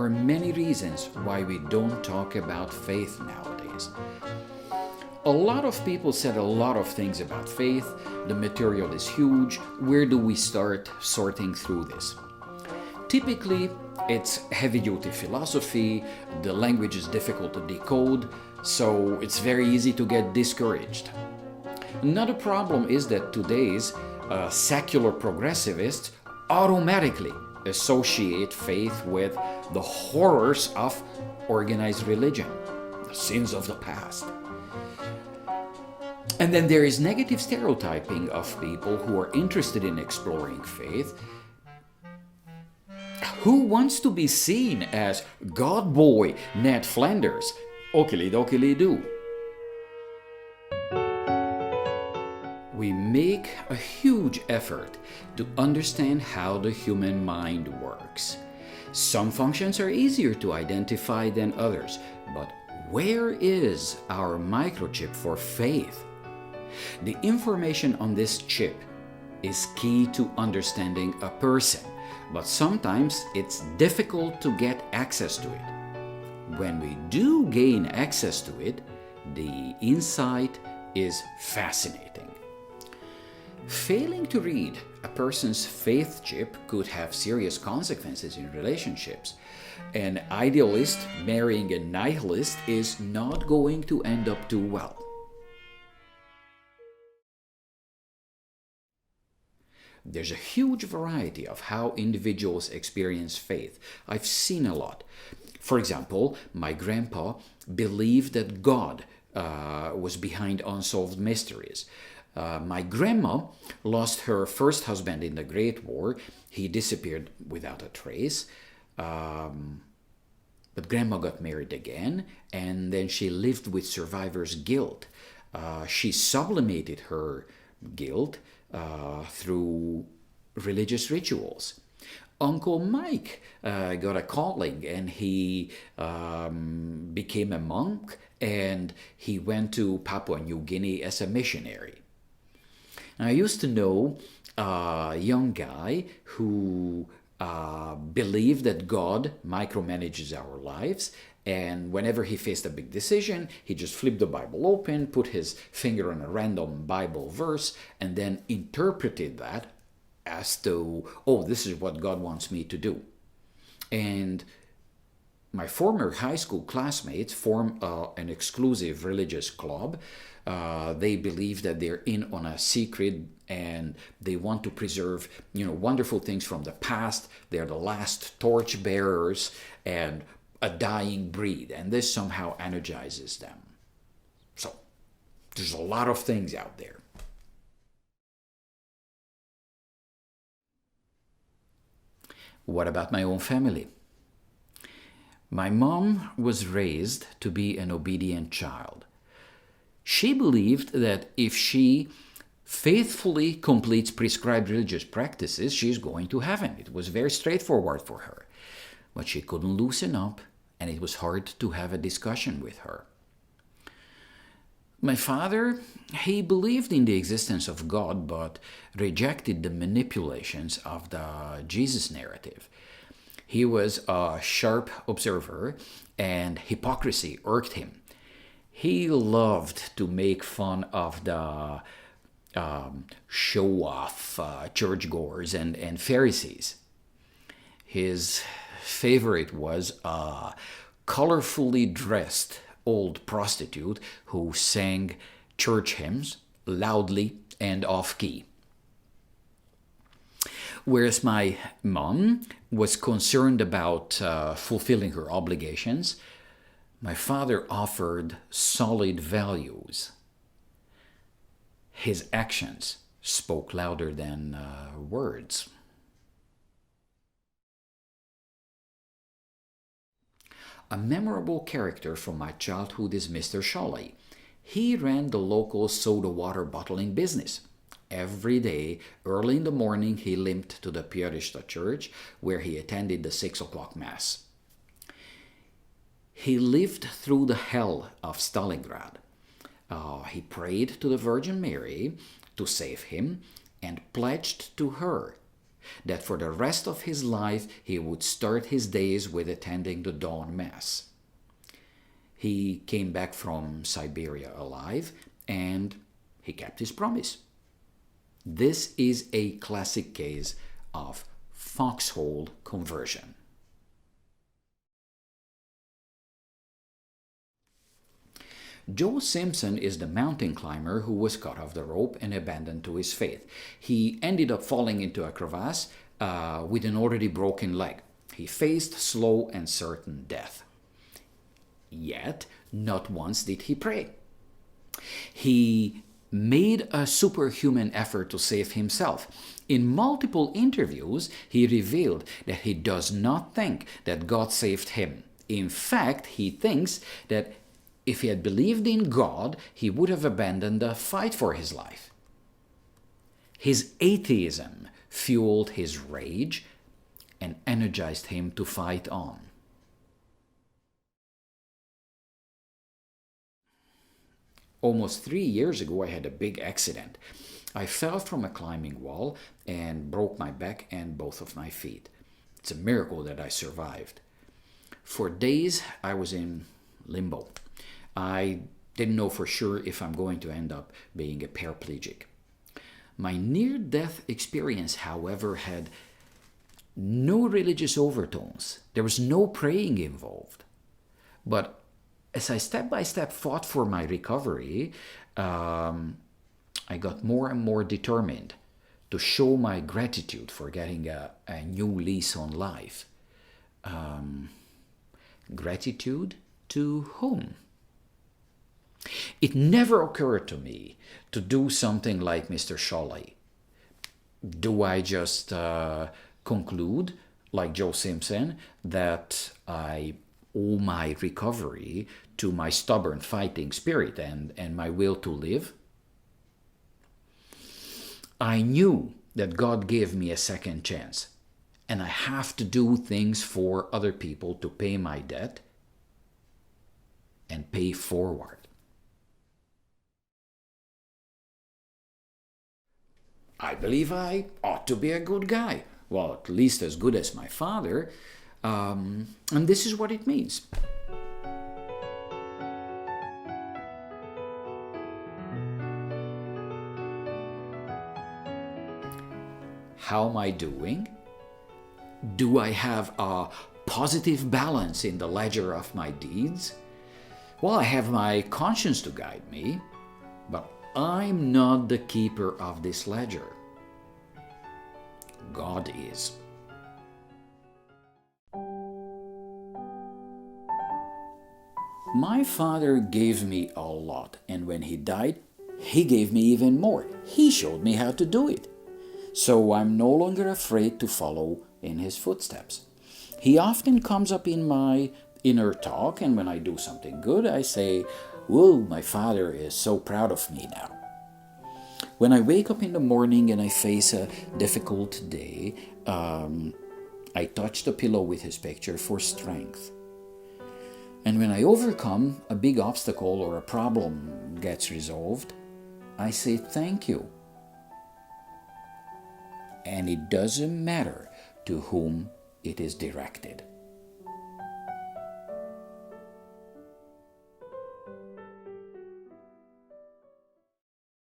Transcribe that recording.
are many reasons why we don't talk about faith nowadays. A lot of people said a lot of things about faith. The material is huge. Where do we start sorting through this? Typically, it's heavy-duty philosophy, the language is difficult to decode, so it's very easy to get discouraged. Another problem is that today's secular progressivists automatically associate faith with the horrors of organized religion, the sins of the past. And then there is negative stereotyping of people who are interested in exploring faith. Who wants to be seen as God boy Ned Flanders? Okily dokily do. We make a huge effort to understand how the human mind works. Some functions are easier to identify than others, but where is our microchip for faith? The information on this chip is key to understanding a person, but sometimes it's difficult to get access to it. When we do gain access to it, the insight is fascinating. Failing to read a person's faith chip could have serious consequences in relationships. An idealist marrying a nihilist is not going to end up too well. There's a huge variety of how individuals experience faith. I've seen a lot. For example, my grandpa believed that God was behind unsolved mysteries. My grandma lost her first husband in the Great War. He disappeared without a trace. But grandma got married again, and then she lived with survivor's guilt. She sublimated her guilt through religious rituals. Uncle Mike got a calling, and he became a monk, and he went to Papua New Guinea as a missionary. I used to know a young guy who believed that God micromanages our lives, and whenever he faced a big decision, he just flipped the Bible open, put his finger on a random Bible verse, and then interpreted that as to, oh, this is what God wants me to do. And my former high school classmates formed an exclusive religious club. They believe that they're in on a secret, and they want to preserve, wonderful things from the past. They're the last torch bearers and a dying breed, and this somehow energizes them. So there's a lot of things out there. What about my own family? My mom was raised to be an obedient child. She believed that if she faithfully completes prescribed religious practices, she's going to heaven. It was very straightforward for her. But she couldn't loosen up, and it was hard to have a discussion with her. My father, he believed in the existence of God, but rejected the manipulations of the Jesus narrative. He was a sharp observer, and hypocrisy irked him. He loved to make fun of the show-off churchgoers and Pharisees. His favorite was a colorfully dressed old prostitute who sang church hymns loudly and off-key. Whereas my mom was concerned about fulfilling her obligations, my father offered solid values. His actions spoke louder than words. A memorable character from my childhood is Mr. Shawley. He ran the local soda water bottling business. Every day, early in the morning, he limped to the Piarista church, where he attended the 6 o'clock Mass. He lived through the hell of Stalingrad. He prayed to the Virgin Mary to save him and pledged to her that for the rest of his life he would start his days with attending the dawn mass. He came back from Siberia alive, and he kept his promise. This is a classic case of foxhole conversion. Joe Simpson is the mountain climber who was cut off the rope and abandoned to his fate. He ended up falling into a crevasse with an already broken leg. He faced slow and certain death. Yet, not once did he pray. He made a superhuman effort to save himself. In multiple interviews, he revealed that he does not think that God saved him. In fact, he thinks that if he had believed in God, he would have abandoned the fight for his life. His atheism fueled his rage and energized him to fight on. Almost 3 years ago, I had a big accident. I fell from a climbing wall and broke my back and both of my feet. It's a miracle that I survived. For days, I was in limbo. I didn't know for sure if I'm going to end up being a paraplegic. My near-death experience, however, had no religious overtones. There was no praying involved. But as I step-by-step fought for my recovery, I got more and more determined to show my gratitude for getting a new lease on life. Gratitude to whom? It never occurred to me to do something like Mr. Shawley. Do I just conclude, like Joe Simpson, that I owe my recovery to my stubborn fighting spirit and my will to live? I knew that God gave me a second chance, and I have to do things for other people to pay my debt and pay forward. I believe I ought to be a good guy. Well, at least as good as my father. And this is what it means. How am I doing? Do I have a positive balance in the ledger of my deeds? Well, I have my conscience to guide me, but I'm not the keeper of this ledger. God is. My father gave me a lot, and when he died, he gave me even more. He showed me how to do it. So I'm no longer afraid to follow in his footsteps. He often comes up in my inner talk, and when I do something good, I say, "Whoa, my father is so proud of me now." When I wake up in the morning and I face a difficult day, I touch the pillow with his picture for strength. And when I overcome a big obstacle or a problem gets resolved, I say thank you. And it doesn't matter to whom it is directed.